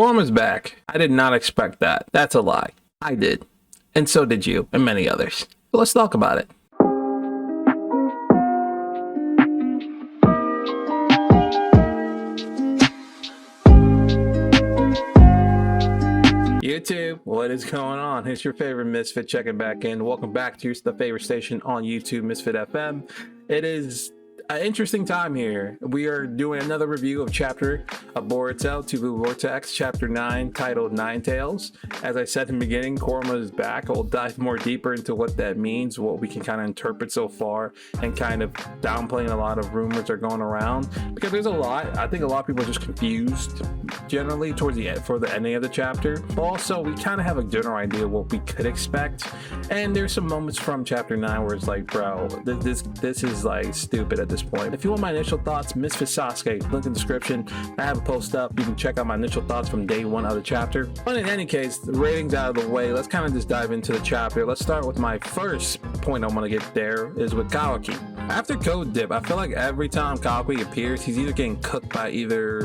Korma's back. I did not expect that. That's a lie. I did. And so did you, and many others. But let's talk about it. YouTube, what is going on? It's your favorite Misfit checking back in. Welcome back to the favorite station on YouTube, Misfit FM. It is an interesting time here. We are doing another review of chapter of Boruto, TBV Vortex, chapter 9, titled Nine Tails. As I said in the beginning, Korma is back. We'll dive more deeper into what that means, what we can kind of interpret so far, and kind of downplaying a lot of rumors that are going around, because there's a lot. I think a lot of people are just confused generally towards the end, for the ending of the chapter. But also, we kind of have a general idea of what we could expect. And there's some moments from chapter 9 where it's like, bro, this is like stupid at this point. If you want my initial thoughts, Misfit Sasuke, link in the description. I have a post up. You can check out my initial thoughts from day 1 of the chapter. But in any case, the ratings out of the way, let's kind of just dive into the chapter. Let's start with my first point I want to get there is with Kawaki. After Code Dip, I feel like every time Kawaki appears, he's either getting cooked by either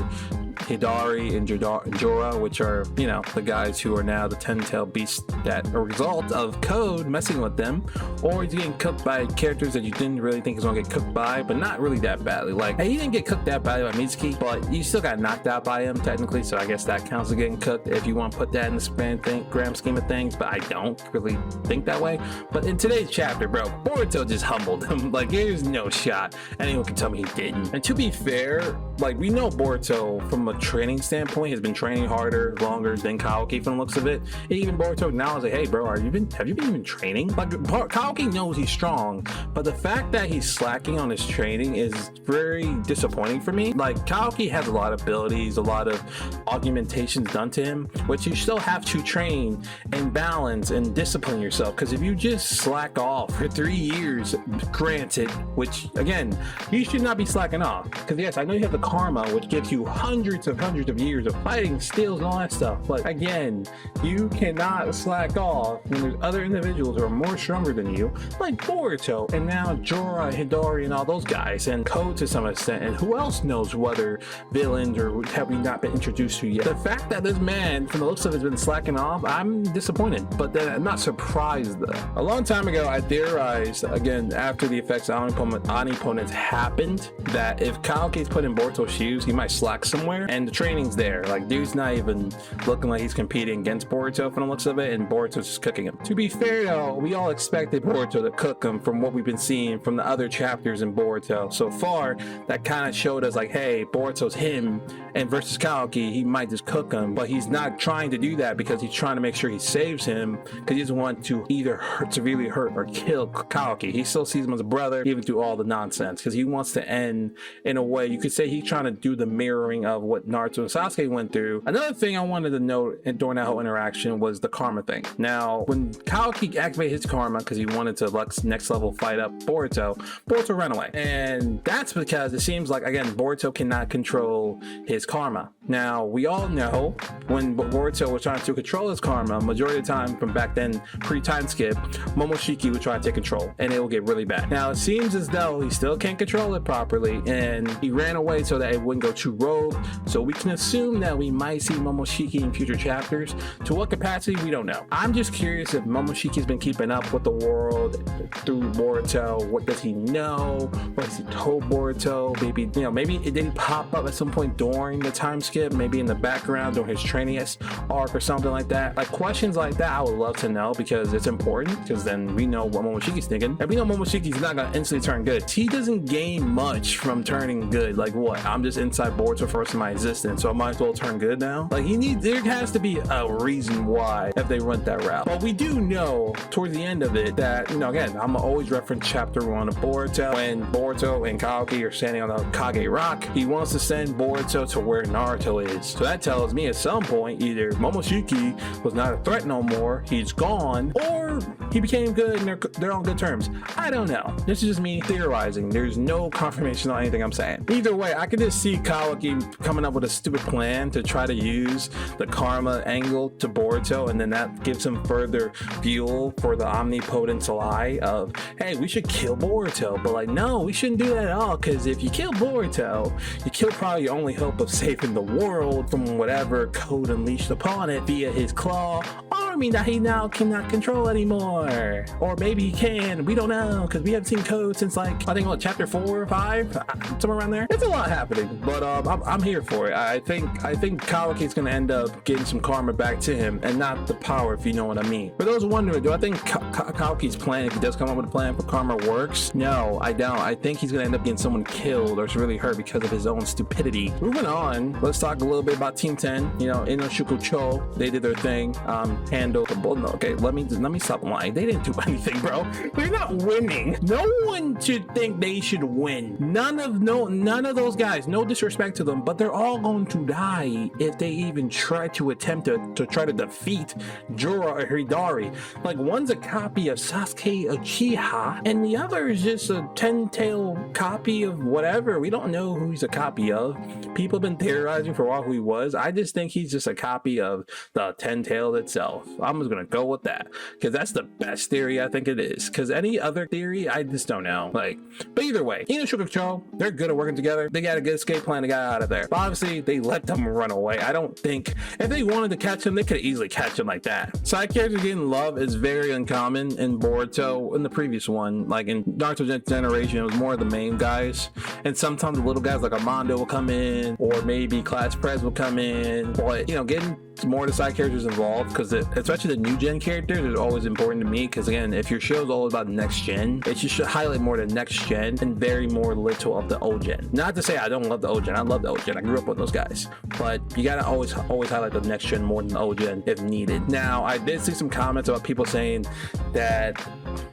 Hidari and Jorah, which are, you know, the guys who are now the 10-tailed beasts that are a result of Code messing with them, or he's getting cooked by characters that you didn't really think he was going to get cooked by, but not really that badly. Like, hey, he didn't get cooked that badly by Mitsuki, but you still got knocked out by him technically, so I guess that counts as getting cooked if you want to put that in the grand scheme of things, but I don't really think that way. But in today's chapter, bro, Boruto just humbled him. Like, there's no shot anyone can tell me he didn't. And to be fair, like, we know Boruto from a training standpoint has been training harder, longer than Kawaki from the looks of it. And even Boruto now is like, hey bro, have you been even training? Like, Kawaki knows he's strong, but the fact that he's slacking on his training is very disappointing for me. Like, Kawaki has a lot of abilities, a lot of augmentations done to him, which you still have to train and balance and discipline yourself, because if you just slack off for 3 years, granted, which again, you should not be slacking off, because yes, I know you have the karma, which gives you hundreds of years of fighting skills and all that stuff, but again, you cannot slack off when there's other individuals who are more stronger than you, like Boruto and now Jorah, Hidari, and all those guys, and Code to some extent, and who else knows whether villains or have we not been introduced to yet. The fact that this man, from the looks of it, has been slacking off, I'm disappointed, but then I'm not surprised though. A long time ago, I theorized, again, after the effects of omnipotence happened, that if Kawaki's put in Boruto's shoes, he might slack somewhere, and the training's there. Like, dude's not even looking like he's competing against Boruto from the looks of it, and Boruto's just cooking him. To be fair though, we all expected Boruto to cook him from what we've been seeing from the other chapters in Boruto. So far, that kind of showed us like, hey, Boruto's him, and versus Kawaki, he might just cook him, but he's not trying to do that because he's trying to make sure he saves him, because he doesn't want to either severely hurt or kill Kawaki. He still sees him as a brother, even through all the nonsense, because he wants to end in a way, you could say he's trying to do the mirroring of what Naruto and Sasuke went through. Another thing I wanted to note during that whole interaction was the karma thing. Now, when Kawaki activated his karma because he wanted to next level fight up Boruto ran away. And that's because it seems like, again, Boruto cannot control his karma. Now, we all know when Boruto was trying to control his karma, majority of the time from back then, pre-time skip, Momoshiki would try to take control, and it will get really bad. Now, it seems as though he still can't control it properly, and he ran away so that it wouldn't go too rogue. So we can assume that we might see Momoshiki in future chapters. To what capacity, we don't know. I'm just curious if Momoshiki's been keeping up with the world through Boruto. What does he know? What has he told Boruto? Maybe, you know, maybe it didn't pop up at some point during the time skip, maybe in the background during his training arc or something like that. Like, questions like that I would love to know, because it's important, because then we know what Momoshiki's thinking, and we know Momoshiki's not gonna instantly turn good. He doesn't gain much from turning good. Like, what, I'm just inside Boruto for the rest of my existence, so I might as well turn good now? Like, there has to be a reason why if they went that route. But we do know towards the end of it that, you know, again, I'm always reference chapter 1 of Boruto, when Boruto and Kawaki are standing on the Kage Rock. He wants to send Boruto to where Naruto is. So that tells me at some point either Momoshiki was not a threat no more, he's gone, or he became good and they're on good terms. I don't know. This is just me theorizing. There's no confirmation on anything I'm saying. Either way, I could just see Kawaki come coming up with a stupid plan to try to use the karma angle to Boruto, and then that gives him further fuel for the omnipotence lie of, hey, we should kill Boruto. But like, no, we shouldn't do that at all, because if you kill Boruto, you kill probably your only hope of saving the world from whatever code unleashed upon it via his claw army that he now cannot control anymore. Or maybe he can, we don't know, because we haven't seen code since like, I think what, chapter 4 or 5, somewhere around there. It's a lot happening, but I'm here for it. I think Kawaki's gonna end up getting some karma back to him, and not the power, if you know what I mean. For those wondering, do I think Kawaki's plan, if he does come up with a plan for karma, works? No, I don't. I think he's gonna end up getting someone killed or really hurt because of his own stupidity. Moving on, let's talk a little bit about Team 10. You know, Inoshuku Cho, they did their thing. Handled the bull. No, okay, let me stop lying. They didn't do anything, bro. They're not winning. No one should think they should win. None of those guys, no disrespect to them, but they're all going to die if they even try to attempt to try to defeat Jorah or Hidari. Like, one's a copy of Sasuke Uchiha, and the other is just a 10-tail copy of whatever. We don't know who he's a copy of. People have been theorizing for a while who he was. I just think he's just a copy of the 10-tail itself. I'm just gonna go with that, because that's the best theory. I think it is, because any other theory, I just don't know. Like, but either way, Inoshuku Cho, they're good at working together. They got a good escape plan to get out of there. But obviously, they let them run away. I don't think, if they wanted to catch him, they could easily catch him like that. Side characters getting love is very uncommon in Boruto. In the previous one, like in Naruto Generation, it was more of the main guys, and sometimes the little guys like Armando will come in, or maybe Class Prez will come in. But, you know, getting more of the side characters involved, because especially the new gen characters, is always important to me, because again, if your show is all about next gen, it should highlight more the next gen and very more little of the old gen. Not to say I don't love the old gen, I love the old gen, I grew up with those guys, but you gotta always highlight the next gen more than the old gen if needed. Now, I did see some comments about people saying that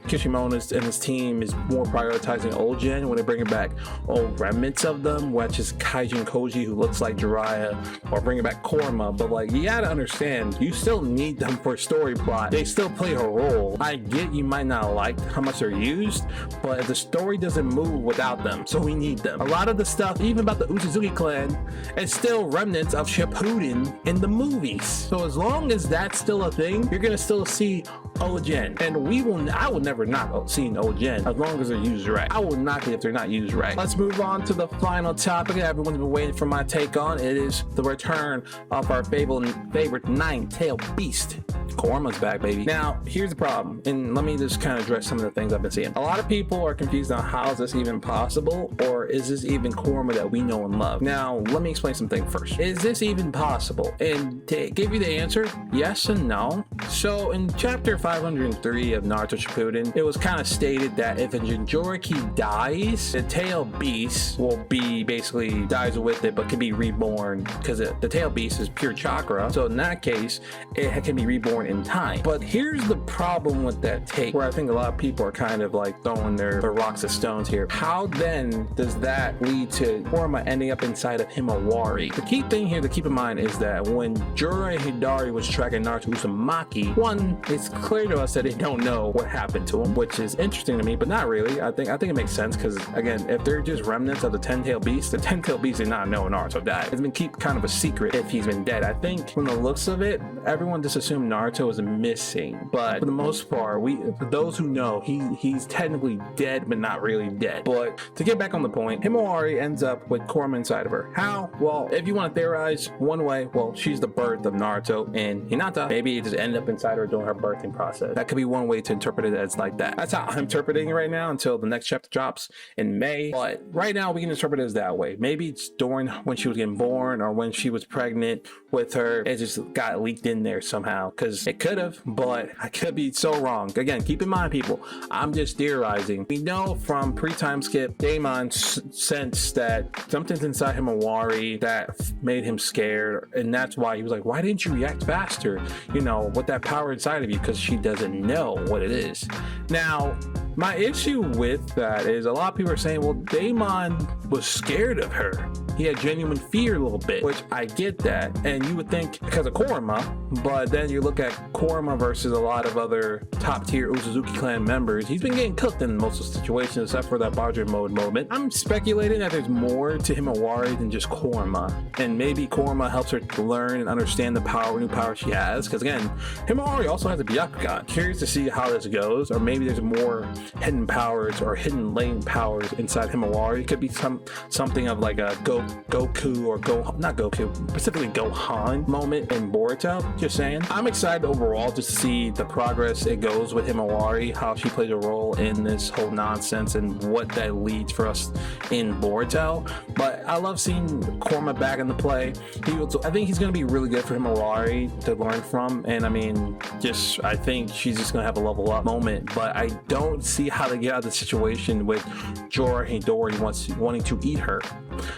Kishimoto and his team is more prioritizing old gen when they bring back old remnants of them, which is Kaijin Koji, who looks like Jiraiya, or bringing back Korma. But like, you gotta understand, you still need them for story plot. They still play a role. I get you might not like how much they're used, but the story doesn't move without them, so we need them. A lot of the stuff, even about the Uchizuki clan, is still remnants of Shippuden in the movies. So as long as that's still a thing, you're gonna still see old gen, and I will never knock seeing old gen as long as they're used right. I will knock it if they're not used right. Let's move on to the final topic that everyone's been waiting for my take on. It is the return of our favorite nine-tailed beast. Korma's back, baby. Now, here's the problem, and let me just kind of address some of the things I've been seeing. A lot of people are confused on how is this even possible, or is this even Korma that we know and love? Now, let me explain something first. Is this even possible? And to give you the answer, yes and no. So in chapter 503 of Naruto Shippuden, it was kind of stated that if a Jinchuriki dies, the tail beast will be basically dies with it, but can be reborn, because the tail beast is pure chakra. So in that case, it can be reborn in time. But here's the problem with that take, where I think a lot of people are kind of like throwing their rocks at stones here. How then does that lead to Korma ending up inside of Himawari? The key thing here to keep in mind is that when Jorah and Hidari was tracking Naruto Uzumaki, one, it's clear to us that they don't know what happened to him, which is interesting to me, but not really. I think it makes sense, because again, if they're just remnants of the 10-tailed beast, the 10-tailed beast did not know Naruto died. It's been kept kind of a secret if he's been dead. I think from the looks of it, everyone just assumed Naruto was missing, but for the most part, for those who know, he's technically dead, but not really dead. But to get back on the point, Himawari ends up with Korma inside of her. How? Well, if you want to theorize one way, well, she's the birth of Naruto and Hinata. Maybe it just ended up inside her during her birthing process. That could be one way to interpret it as like that. That's how I'm interpreting it right now until the next chapter drops in May. But right now we can interpret it as that way. Maybe it's during when she was getting born, or when she was pregnant with her, it just got leaked in there somehow, because it could have, but I could be so wrong. Again, keep in mind, people, I'm just theorizing. We know from pre-time skip, Daemon sensed that something's inside Himawari that made him scared, and that's why he was like, why didn't you react faster, you know, with that power inside of you? Because she doesn't know what it is. Now, my issue with that is a lot of people are saying, well, Daemon was scared of her. He had genuine fear a little bit, which I get that. And you would think because of Korma, but then you look at Korma versus a lot of other top tier Uzuzuki clan members, he's been getting cooked in most of the situations except for that Bajra mode moment. I'm speculating that there's more to Himawari than just Korma, and maybe Korma helps her learn and understand the new power she has, because again, Himawari also has a Byakugan. Curious to see how this goes, or maybe there's more hidden powers or hidden latent powers inside Himawari. It could be something of like a Goku or not Goku, specifically Gohan moment in Boruto. Just saying. I'm excited overall just to see the progress it goes with Himawari, how she plays a role in this whole nonsense and what that leads for us in Boruto. But I love seeing Korma back in the play. I think he's going to be really good for Himawari to learn from, and I mean, I think she's just going to have a level up moment, but I don't see how to get out of the situation with Jorah Hidori wanting to eat her.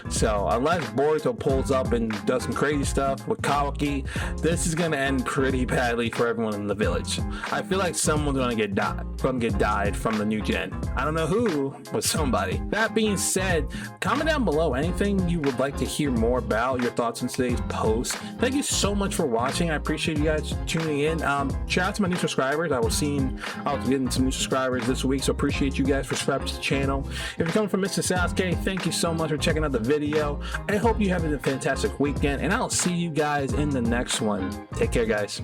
So unless Boruto pulls up and does some crazy stuff with Kawaki, this is going to end pretty badly for everyone in the village. I feel like someone's going to get died from the new gen. I don't know who, but somebody. That being said, comment down below anything you would like to hear more about, your thoughts on today's post. Thank you so much for watching. I appreciate you guys tuning in. Shout out to my new subscribers. I was getting some new subscribers this week, so appreciate you guys for subscribing to the channel. If you're coming from Mr. Sasuke, thank you so much for checking out the video. I hope you have a fantastic weekend, and I'll see you guys in the next one. Take care, guys.